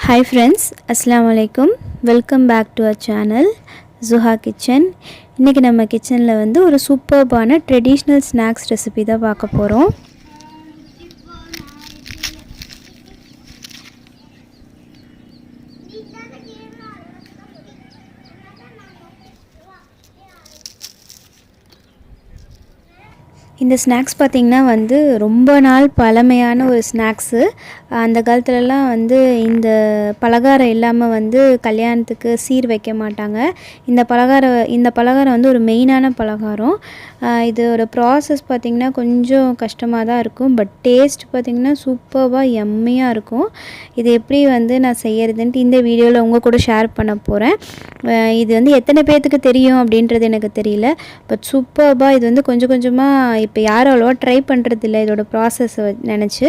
Hi friends, Assalamu alaikum. Welcome back to our channel Zuha Kitchen. இன்னைக்கு நம்ம கிச்சன்ல வந்து ஒரு சூப்பர்பான ட்ரெடிஷனல் ஸ்நாக்ஸ் ரெசிபி தான் பார்க்க போறோம். இந்த ஸ்நாக்ஸ் பார்த்திங்கன்னா வந்து ரொம்ப நாள் பழமையான ஒரு ஸ்நாக்ஸு. அந்த காலத்துலலாம் வந்து இந்த பலகாரம் இல்லாமல் வந்து கல்யாணத்துக்கு சீர் வைக்க மாட்டாங்க. இந்த பலகாரம் வந்து ஒரு மெயினான பலகாரம். இதோட ப்ராசஸ் பார்த்திங்கன்னா கொஞ்சம் கஷ்டமாக தான் இருக்கும். பட் டேஸ்ட் பார்த்திங்கன்னா சூப்பராக யம்மியாக இருக்கும். இது எப்படி வந்து நான் செய்யறதுன்ட்டு இந்த வீடியோவில் உங்கள் கூட ஷேர் பண்ண போகிறேன். இது வந்து எத்தனை பேர்த்துக்கு தெரியும் அப்படின்றது எனக்கு தெரியல. பட் சூப்பராக இது வந்து கொஞ்சம் கொஞ்சமாக இப்போ யாரும் அவ்வளோவா ட்ரை பண்ணுறதில்ல இதோட ப்ராசஸ் நினச்சி.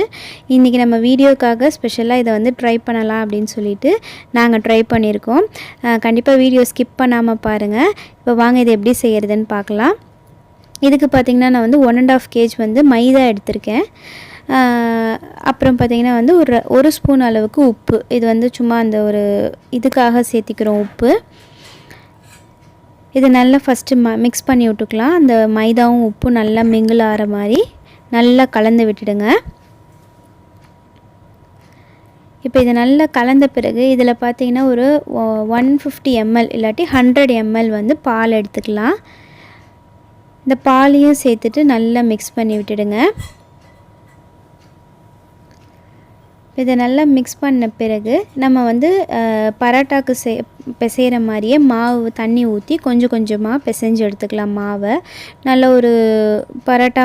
இன்றைக்கி நம்ம வீடியோக்காக ஸ்பெஷலாக இதை வந்து ட்ரை பண்ணலாம் அப்படின்னு சொல்லிட்டு நாங்கள் ட்ரை பண்ணியிருக்கோம். கண்டிப்பாக வீடியோ ஸ்கிப் பண்ணாமல் பாருங்கள். இப்போ வாங்க இதை எப்படி செய்கிறதுன்னு பார்க்கலாம். இதுக்கு பார்த்திங்கன்னா நான் வந்து 1.5 kg வந்து மைதா எடுத்திருக்கேன். அப்புறம் பார்த்திங்கன்னா வந்து ஒரு ஸ்பூன் அளவுக்கு உப்பு. இது வந்து சும்மா அந்த ஒரு இதுக்காக சேர்த்திக்கிறோம் உப்பு. இது நல்லா ஃபஸ்ட்டு மிக்ஸ் பண்ணி விட்டுக்கலாம். அந்த மைதாவும் உப்பும் நல்லா மிங்கிள் ஆகிற மாதிரி நல்லா கலந்து விட்டுடுங்க. இப்போ இது நல்லா கலந்த பிறகு இதில் பார்த்திங்கன்னா ஒரு 150 ml இல்லாட்டி 100 ml வந்து பால் எடுத்துக்கலாம். இந்த பாலையும் சேர்த்துட்டு நல்லா மிக்ஸ் பண்ணி விட்டுடுங்க. இதை நல்லா மிக்ஸ் பண்ண பிறகு நம்ம வந்து பரோட்டாக்கு பிசைகிற மாதிரியே மாவு தண்ணி ஊற்றி கொஞ்சம் கொஞ்சமாக பிசைஞ்சு எடுத்துக்கலாம். மாவை நல்ல ஒரு பராத்தா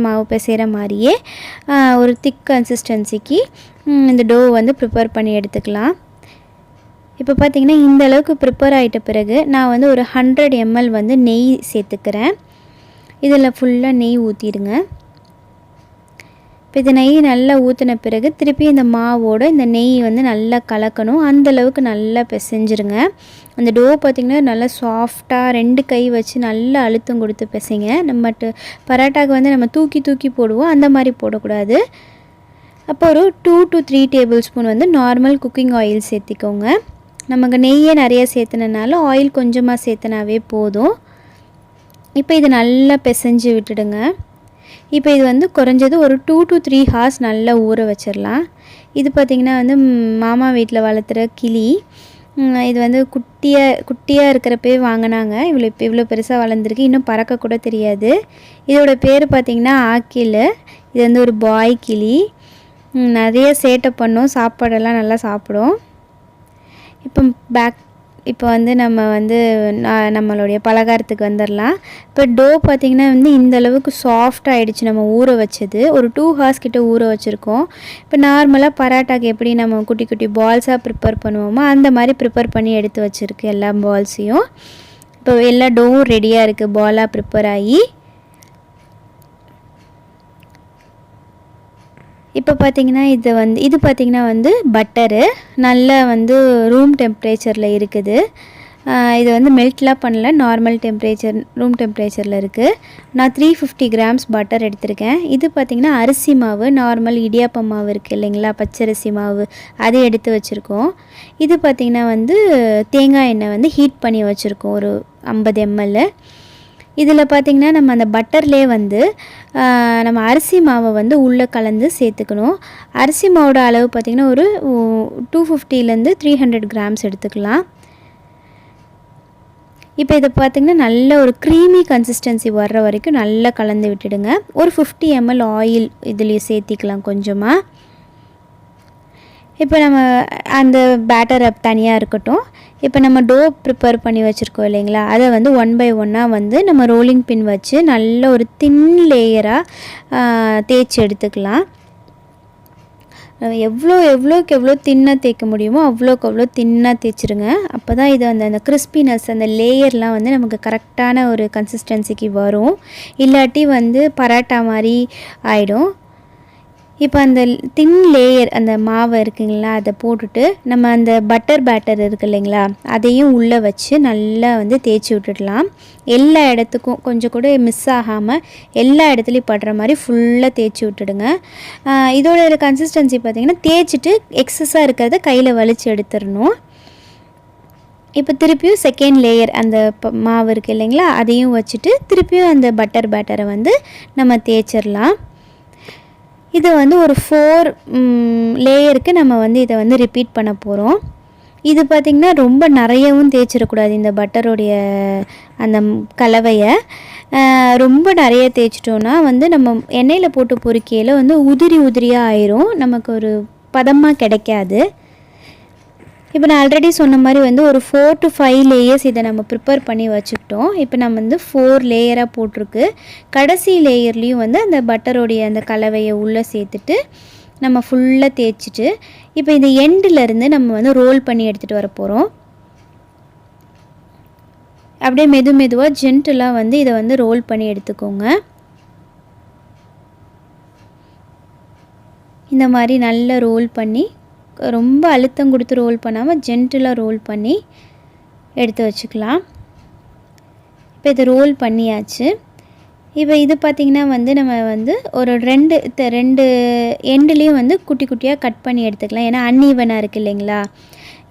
மாவு பிசைகிற மாதிரியே ஒரு திக் கன்சிஸ்டன்சிக்கு இந்த டோ வந்து ப்ரிப்பேர் பண்ணி எடுத்துக்கலாம். இப்போ பார்த்திங்கன்னா இந்த அளவுக்கு ப்ரிப்பேர் ஆகிட்ட பிறகு நான் வந்து ஒரு 100 ml வந்து நெய் சேர்த்துக்கிறேன். இதில் ஃபுல்லாக நெய் ஊற்றிடுங்க. இப்போ இது நெய் நல்லா ஊற்றின பிறகு திருப்பி இந்த மாவோடு இந்த நெய் வந்து நல்லா கலக்கணும். அந்தளவுக்கு நல்லா பிசைஞ்சிருங்க. அந்த டோ பார்த்திங்கன்னா நல்லா சாஃப்டாக 2 கை வச்சு நல்லா அழுத்தம் கொடுத்து பிசைங்க. நம்ம பரோட்டாவுக்கு வந்து நம்ம தூக்கி தூக்கி போடுவோம், அந்த மாதிரி போடக்கூடாது. அப்போ ஒரு 2 to 3 tablespoon வந்து நார்மல் குக்கிங் ஆயில் சேர்த்திக்கோங்க. நமக்கு நெய்யே நிறைய சேர்த்துனால ஆயில் கொஞ்சமாக சேர்த்துனாவே போதும். இப்போ இது நல்லா பிசைஞ்சு விட்டுடுங்க. இப்போ இது வந்து குறைஞ்சது ஒரு 2 to 3 hours நல்லா ஊற வச்சிடலாம். இது பார்த்திங்கன்னா வந்து மாமா வீட்டில் வளர்த்துற கிளி. இது வந்து குட்டியாக இருக்கிறப்பே வாங்கினாங்க. இவ்வளோ பெருசாக வளர்ந்துருக்கு. இன்னும் பறக்கக்கூட தெரியாது. இதோட பேர் பார்த்திங்கன்னா ஆக்கில். இது வந்து ஒரு பாய் கிளி. நிறைய சேட்டை பண்ணும், சாப்பாடெல்லாம் நல்லா சாப்பிடும். இப்போ வந்து நம்ம வந்து நம்மளுடைய பலகாரத்துக்கு வந்துடலாம். இப்போ டோ பார்த்திங்கன்னா வந்து இந்த அளவுக்கு சாஃப்ட் ஆகிடுச்சு. நம்ம ஊற வச்சது ஒரு 2 hours கிட்ட ஊற வச்சுருக்கோம். இப்போ நார்மலாக பரோட்டாக்கு எப்படி நம்ம குட்டி குட்டி பால்ஸாக ப்ரிப்பேர் பண்ணுவோமோ அந்த மாதிரி ப்ரிப்பேர் பண்ணி எடுத்து வச்சுருக்கு எல்லா பால்ஸையும். இப்போ எல்லா டோவும் ரெடியாக இருக்குது பாலாக ப்ரிப்பேர் ஆகி. இப்போ பார்த்திங்கன்னா இது பார்த்திங்கன்னா வந்து பட்டரு நல்லா வந்து ரூம் டெம்பரேச்சரில் இருக்குது. இது வந்து மெல்ட்லாம் பண்ணல, நார்மல் டெம்பரேச்சர் ரூம் டெம்பரேச்சரில் இருக்குது. நான் 350 grams பட்டர் எடுத்திருக்கேன். இது பார்த்திங்கன்னா அரிசி மாவு, நார்மல் இடியாப்பம் மாவு இருக்குது இல்லைங்களா, பச்சரிசி மாவு, அதை எடுத்து வச்சுருக்கோம். இது பார்த்திங்கன்னா வந்து தேங்காய் எண்ணெய் வந்து ஹீட் பண்ணி வச்சுருக்கோம் ஒரு 50 ml. இதில் பார்த்திங்கன்னா நம்ம அந்த பட்டர்லேயே வந்து நம்ம அரிசி மாவை வந்து உள்ளே கலந்து சேர்த்துக்கணும். அரிசி மாவோட அளவு பார்த்திங்கன்னா ஒரு 250 to 300 grams எடுத்துக்கலாம். இப்போ இதை பார்த்திங்கன்னா நல்ல ஒரு க்ரீமி கன்சிஸ்டன்சி வர்ற வரைக்கும் நல்லா கலந்து விட்டுடுங்க. ஒரு 50 ml ஆயில் இதுலேயே சேர்த்திக்கலாம் கொஞ்சமாக. இப்போ நம்ம அந்த பேட்டர் தனியாக இருக்கட்டும். இப்போ நம்ம டோ ப்ரிப்பேர் பண்ணி வச்சுருக்கோம் இல்லைங்களா, அதை வந்து 1 by 1 வந்து நம்ம ரோலிங் பின் வச்சு நல்ல ஒரு தின் லேயராக தேய்ச்சி எடுத்துக்கலாம். எவ்வளோக்கு எவ்வளோ தின்னாக தேய்க்க முடியுமோ அவ்வளோக்கு அவ்வளோ தின்னாக தேய்ச்சிருங்க. அப்போ தான் இது அந்த கிறிஸ்பினஸ் அந்த லேயர்லாம் வந்து நமக்கு கரெக்டான ஒரு கன்சிஸ்டன்சிக்கு வரும். இல்லாட்டி வந்து பரோட்டா மாதிரி ஆகிடும். இப்போ அந்த தின் லேயர் அந்த மாவு இருக்குங்களா, அதை போட்டுட்டு நம்ம அந்த பட்டர் பேட்டர் இருக்குது இல்லைங்களா, அதையும் உள்ளே வச்சு நல்லா வந்து தேய்ச்சி விட்டுடலாம். எல்லா இடத்துக்கும் கொஞ்சம் கூட மிஸ் ஆகாமல் எல்லா இடத்துலையும் படுற மாதிரி ஃபுல்லாக தேய்ச்சி விட்டுடுங்க. இதோட கன்சிஸ்டன்சி பார்த்திங்கன்னா தேய்ச்சிட்டு எக்ஸஸாக இருக்கிறத கையில் வலித்து எடுத்துடணும். இப்போ திருப்பியும் செகண்ட் லேயர் அந்த மாவு இருக்குது இல்லைங்களா, அதையும் வச்சுட்டு திருப்பியும் அந்த பட்டர் பேட்டரை வந்து நம்ம தேய்ச்சிடலாம். இதை வந்து ஒரு 4 லேயருக்கு நம்ம வந்து இதை வந்து ரிப்பீட் பண்ண போகிறோம். இது பார்த்திங்கன்னா ரொம்ப நிறையவும் தேய்ச்சிடக்கூடாது. இந்த பட்டருடைய அந்த கலவையை ரொம்ப நிறைய தேய்ச்சிட்டோன்னா வந்து நம்ம எண்ணெயில் போட்டு பொரிக்கையில் வந்து உதிரி உதிரியாக ஆயிரும், நமக்கு ஒரு பதமாக கிடைக்காது. இப்போ நான் ஆல்ரெடி சொன்ன மாதிரி வந்து ஒரு 4 to 5 லேயர்ஸ் இதை நம்ம ப்ரிப்பேர் பண்ணி வச்சுக்கிட்டோம். இப்போ நம்ம வந்து 4 லேயராக போட்டிருக்கு. கடைசி லேயர்லேயும் வந்து அந்த பட்டரோடைய அந்த கலவையை உள்ளே சேர்த்துட்டு நம்ம ஃபுல்லாக தேய்ச்சிட்டு இப்போ இந்த எண்டிலேருந்து நம்ம வந்து ரோல் பண்ணி எடுத்துகிட்டு வர போகிறோம். அப்படியே மெதுவாக ஜென்டலாக வந்து இதை வந்து ரோல் பண்ணி எடுத்துக்கோங்க. இந்த மாதிரி நல்லா ரோல் பண்ணி, ரொம்ப அழுத்தம் கொடுத்து ரோல் பண்ணாமல் ஜென்டிலாக ரோல் பண்ணி எடுத்து வச்சுக்கலாம். இப்போ இது ரோல் பண்ணியாச்சு. இப்போ இது பார்த்திங்கன்னா வந்து நம்ம வந்து ஒரு ரெண்டு எண்டுலேயும் வந்து குட்டி குட்டியாக கட் பண்ணி எடுத்துக்கலாம். ஏன்னா அன்ஈவனாக இருக்குது இல்லைங்களா.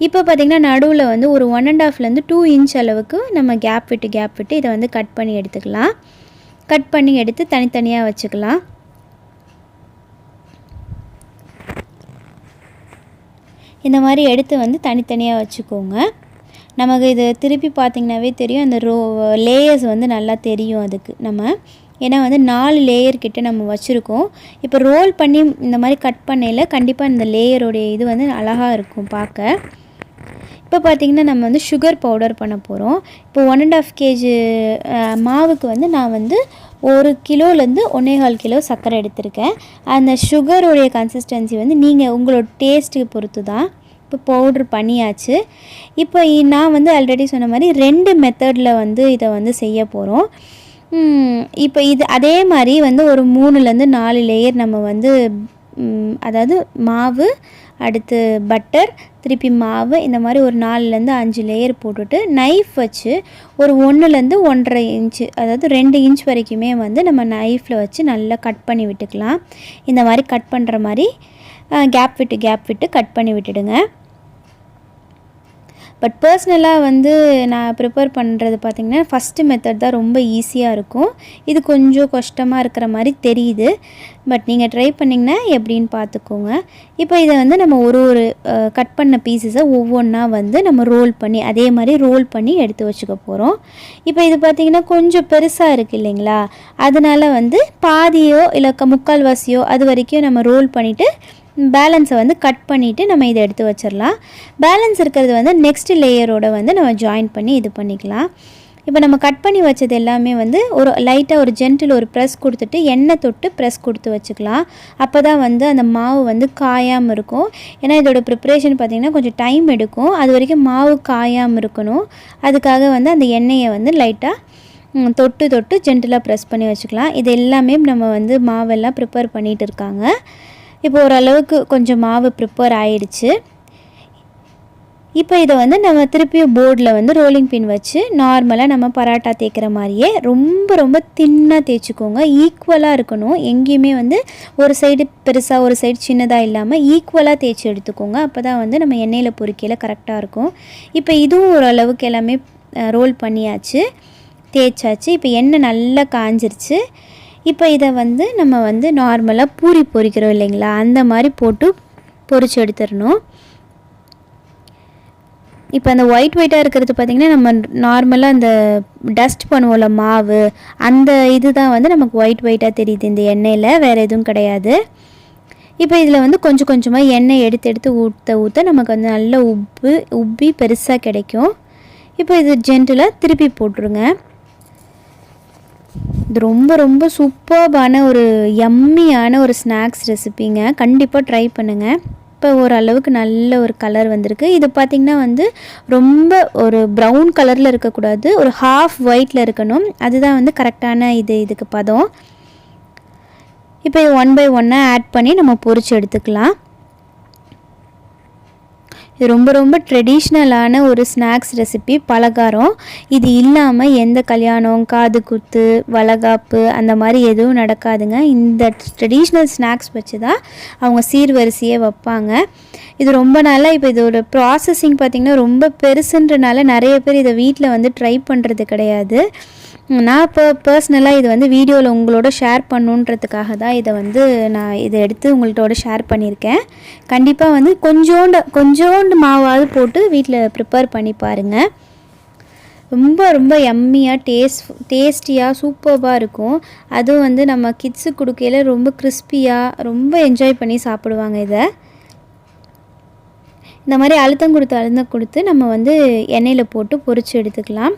இப்போ பார்த்திங்கன்னா நடுவில் வந்து ஒரு 1.5 to 2 இன்ச் அளவுக்கு நம்ம கேப் விட்டு இதை வந்து கட் பண்ணி எடுத்துக்கலாம். கட் பண்ணி எடுத்து தனித்தனியாக வச்சுக்கலாம். இந்த மாதிரி எடுத்து வந்து தனித்தனியாக வச்சுக்கோங்க. நமக்கு இது திருப்பி பார்த்திங்கனாவே தெரியும், அந்த லேயர்ஸ் வந்து நல்லா தெரியும் அதுக்கு நம்ம. ஏன்னா வந்து 4 லேயர் கிட்ட நம்ம வச்சுருக்கோம். இப்போ ரோல் பண்ணி இந்த மாதிரி கட் பண்ணையில் கண்டிப்பாக இந்த லேயரோடைய இது வந்து அழகாக இருக்கும் பார்க்க. இப்போ பார்த்திங்கன்னா நம்ம வந்து சுகர் பவுடர் பண்ண போகிறோம். இப்போ 1.5 kg மாவுக்கு வந்து நான் வந்து 1 கிலோலேருந்து 1.25 கிலோ சர்க்கரை எடுத்திருக்கேன். அந்த சுகருடைய கன்சிஸ்டன்சி வந்து நீங்கள் உங்களோட டேஸ்ட்டுக்கு பொறுத்து தான். இப்போ பவுட்ரு பண்ணியாச்சு. இப்போ நான் வந்து ஆல்ரெடி சொன்ன மாதிரி 2 மெத்தடில் வந்து இதை வந்து செய்ய போகிறோம். இப்போ இது அதே மாதிரி வந்து ஒரு 3லேருந்து 4 லேயர் நம்ம வந்து அதாவது மாவு, அடுத்து பட்டர், திருப்பி மாவு, இந்த மாதிரி ஒரு 4லேருந்து 5 லேயர் போட்டுட்டு நைஃப் வச்சு ஒரு 1லேருந்து 1.5 இன்ச்சு, அதாவது 2 இன்ச் வரைக்குமே வந்து நம்ம நைஃப்பில் வச்சு நல்லா கட் பண்ணி விட்டுக்கலாம். இந்த மாதிரி கட் பண்ணுற மாதிரி கேப் விட்டு கட் பண்ணி விட்டுடுங்க. பட் பர்சனலாக வந்து நான் ப்ரிப்பேர் பண்ணுறது பார்த்திங்கன்னா ஃபஸ்ட்டு மெத்தட் தான் ரொம்ப ஈஸியாக இருக்கும். இது கொஞ்சம் கஷ்டமாக இருக்கிற மாதிரி தெரியுது. பட் நீங்கள் ட்ரை பண்ணிங்கன்னா எப்படின்னு பார்த்துக்கோங்க. இப்போ இதை வந்து நம்ம ஒரு கட் பண்ண பீசஸை ஒவ்வொன்றா வந்து நம்ம ரோல் பண்ணி அதே மாதிரி ரோல் பண்ணி எடுத்து வச்சுக்க போகிறோம். இப்போ இது பார்த்திங்கன்னா கொஞ்சம் பெருசாக இருக்குது இல்லைங்களா, அதனால் வந்து பாதியோ இல்லை முக்கால்வாசியோ அது வரைக்கும் நம்ம ரோல் பண்ணிவிட்டு பேலன்ஸை வந்து கட் பண்ணிவிட்டு நம்ம இதை எடுத்து வச்சிடலாம். பேலன்ஸ் இருக்கிறது வந்து நெக்ஸ்ட் லேயரோட வந்து நம்ம ஜாயின் பண்ணி இது பண்ணிக்கலாம். இப்போ நம்ம கட் பண்ணி வச்சது எல்லாமே வந்து ஒரு லைட்டாக ஒரு ஜென்டில் ஒரு ப்ரெஸ் கொடுத்துட்டு எண்ணெய் தொட்டு ப்ரெஸ் கொடுத்து வச்சுக்கலாம். அப்போ தான் வந்து அந்த மாவு வந்து காயாமல் இருக்கும். ஏன்னா இதோட ப்ரிப்ரேஷன் பார்த்திங்கன்னா கொஞ்சம் டைம் எடுக்கும். அது வரைக்கும் மாவு காயாமல் இருக்கணும். அதுக்காக வந்து அந்த எண்ணெயை வந்து லைட்டாக தொட்டு ஜென்டிலாக ப்ரெஸ் பண்ணி வச்சுக்கலாம். இது எல்லாமே நம்ம வந்து மாவெல்லாம் ப்ரிப்பேர் பண்ணிகிட்டு இருக்காங்க. இப்போ ஓரளவுக்கு கொஞ்சம் மாவு ப்ரிப்பேர் ஆகிடுச்சு. இப்போ இதை வந்து நம்ம திருப்பியும் போர்டில் வந்து ரோலிங் பின் வச்சு நார்மலாக நம்ம பராட்டா தேய்க்கிற மாதிரியே ரொம்ப தின்னாக தேய்ச்சிக்கோங்க. ஈக்குவலாக இருக்கணும். எங்கேயுமே வந்து ஒரு சைடு பெருசாக ஒரு சைடு சின்னதாக இல்லாமல் ஈக்குவலாக தேய்ச்சி எடுத்துக்கோங்க. அப்போ தான் வந்து நம்ம எண்ணெயில் பொரிக்கையில் கரெக்டாக இருக்கும். இப்போ இதுவும் ஓரளவுக்கு எல்லாமே ரோல் பண்ணியாச்சு, தேய்ச்சாச்சு. இப்போ எண்ணெய் நல்லா காஞ்சிருச்சு. இப்போ இதை வந்து நம்ம வந்து நார்மலாக பூரி பொரிக்கிறோம் இல்லைங்களா, அந்த மாதிரி போட்டு பொரிச்சு எடுத்துடணும். இப்போ அந்த ஒயிட்டாக இருக்கிறது பார்த்திங்கன்னா நம்ம நார்மலாக அந்த டஸ்ட் பண்ணுவோம்ல மாவு, அந்த இது தான் வந்து நமக்கு ஒயிட்டாக தெரியுது இந்த எண்ணெயில், வேறு எதுவும் கிடையாது. இப்போ இதில் வந்து கொஞ்சமாக எண்ணெய் எடுத்து ஊற்ற நமக்கு வந்து நல்ல உப்பி பெருசாக கிடைக்கும். இப்போ இது ஜென்டிலாக திருப்பி போட்டுருங்க. இது ரொம்ப சூப்பர்பான ஒரு யம்மியான ஒரு ஸ்நாக்ஸ் ரெசிபிங்க. கண்டிப்பாக ட்ரை பண்ணுங்கள். இப்போ ஓரளவுக்கு நல்ல ஒரு கலர் வந்திருக்கு. இது பார்த்திங்கன்னா வந்து ரொம்ப ஒரு ப்ரௌன் கலரில் இருக்கக்கூடாது, ஒரு ஹாஃப் ஒயிட்டில் இருக்கணும். அதுதான் வந்து கரெக்டான இதுக்கு பதம். இப்போ ஒன் பை ஒன்னாக ஆட் பண்ணி நம்ம பொரிச்சு எடுத்துக்கலாம். இது ரொம்ப ரொம்ப ட்ரெடிஷ்னலான ஒரு ஸ்நாக்ஸ் ரெசிபி, பலகாரம். இது இல்லாமல் எந்த கல்யாணம், காது குத்து, வளகாப்பு அந்த மாதிரி எதுவும் நடக்காதுங்க. இந்த ட்ரெடிஷ்னல் ஸ்நாக்ஸ் வச்சு தான் அவங்க சீர்வரிசையே வைப்பாங்க. இது ரொம்ப நாளாக இப்போ இதோட ப்ராசஸிங் பார்த்திங்கன்னா ரொம்ப பெருசுன்றனால நிறைய பேர் இதை வீட்டில் வந்து ட்ரை பண்ணுறது கிடையாது. நான் இப்போ பர்சனலாக இது வந்து வீடியோவில் உங்களோட ஷேர் பண்ணுன்றதுக்காக தான் நான் இதை எடுத்து உங்கள்கிட்ட ஷேர் பண்ணியிருக்கேன். கண்டிப்பாக வந்து கொஞ்சோண்டு மாவாவது போட்டு வீட்டில் ப்ரிப்பேர் பண்ணி பாருங்கள். ரொம்ப ரொம்ப யம்மியாக டேஸ்டியாக சூப்பராக இருக்கும். அதுவும் வந்து நம்ம கிட்ஸுக்கு கொடுக்கையில் ரொம்ப கிறிஸ்பியாக ரொம்ப என்ஜாய் பண்ணி சாப்பிடுவாங்க. இதை இந்த மாதிரி அழுத்தம் கொடுத்து நம்ம வந்து எண்ணெயில் போட்டு பொரித்து எடுத்துக்கலாம்.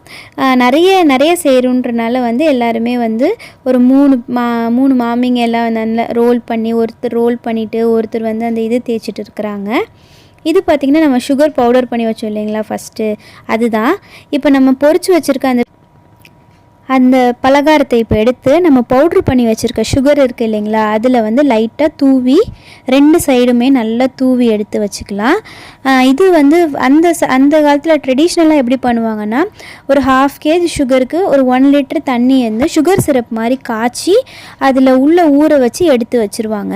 நிறைய செய்கிறோன்றனால வந்து எல்லாருமே வந்து ஒரு மூணு மாமிங்க எல்லாம் நல்லா ரோல் பண்ணி ஒருத்தர் ரோல் பண்ணிவிட்டு ஒருத்தர் வந்து அந்த இது தேய்ச்சிட்டு இருக்கிறாங்க. இது பார்த்திங்கன்னா நம்ம சுகர் பவுடர் பண்ணி வச்சோம் இல்லைங்களா ஃபஸ்ட்டு, அதுதான். இப்போ நம்ம பொரித்து வச்சுருக்க அந்த பலகாரத்தை இப்போ எடுத்து நம்ம பவுட்ரு பண்ணி வச்சுருக்க சுகர் இருக்குது இல்லைங்களா, அதில் வந்து லைட்டாக தூவி 2 சைடுமே நல்லா தூவி எடுத்து வச்சுக்கலாம். இது வந்து அந்த காலத்தில் ட்ரெடிஷ்னலாக எப்படி பண்ணுவாங்கன்னா, ஒரு 1/2 kg சுகருக்கு ஒரு 1 லிட்டர் தண்ணி வந்து சுகர் சிரப் மாதிரி காய்ச்சி அதில் ஊற வச்சு எடுத்து வச்சுருவாங்க.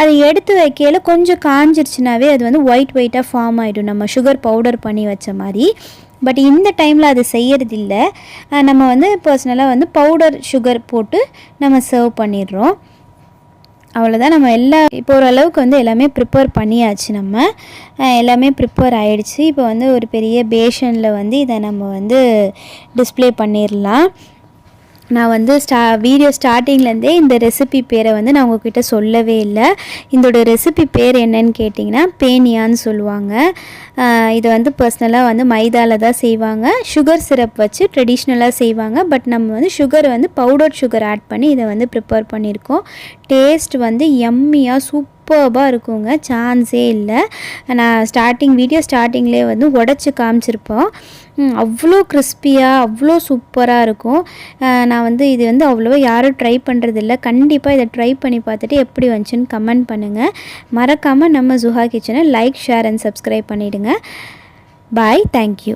அதை எடுத்து வைக்கையில் கொஞ்சம் காஞ்சிருச்சுனாவே அது வந்து ஒயிட்டாக ஃபார்ம் ஆகிடும், நம்ம சுகர் பவுடர் பண்ணி வச்ச மாதிரி. பட் இந்த டைமில் அது செய்யறதில்ல. நம்ம வந்து பர்சனலாக வந்து பவுடர் சுகர் போட்டு நம்ம சர்வ் பண்ணிடுறோம். அவ்வளோதான். நம்ம இப்போ ஓரளவுக்கு வந்து எல்லாமே ப்ரிப்பேர் பண்ணியாச்சு. நம்ம எல்லாமே ப்ரிப்பேர் ஆகிடுச்சு. இப்போ வந்து ஒரு பெரிய பேஷனில் வந்து இதை நம்ம வந்து டிஸ்ப்ளே பண்ணிடலாம். நான் வந்து வீடியோ ஸ்டார்டிங்லேருந்தே இந்த ரெசிபி பேரை வந்து நான் உங்ககிட்ட சொல்லவே இல்லை. இதோட ரெசிபி பேர் என்னன்னு கேட்டிங்கன்னா பேனியான்னு சொல்லுவாங்க. இதை வந்து பர்சனலாக வந்து மைதாவில் தான் செய்வாங்க. சுகர் சிரப் வச்சு ட்ரெடிஷ்னலாக செய்வாங்க. பட் நம்ம வந்து சுகர் வந்து பவுடர் சுகர் ஆட் பண்ணி இதை வந்து ப்ரிப்பேர் பண்ணியிருக்கோம். டேஸ்ட் வந்து யம்மியாக சூப்பராக இருக்குங்க, சான்ஸே இல்லை. நான் வீடியோ ஸ்டார்டிங்லேயே வந்து உடச்சி காமிச்சிருப்போம். அவ்வளோ கிறிஸ்பியாக அவ்வளோ சூப்பராக இருக்கும். நான் வந்து இது வந்து அவ்வளோவா யாரும் ட்ரை பண்ணுறதில்ல. கண்டிப்பாக இதை ட்ரை பண்ணி பார்த்துட்டு எப்படி வந்துச்சுன்னு கமெண்ட் பண்ணுங்கள். மறக்காமல் நம்ம ஜுஹா கிச்சனை லைக், ஷேர் அண்ட் சப்ஸ்கிரைப் பண்ணிவிடுங்க. பாய், தேங்க்யூ.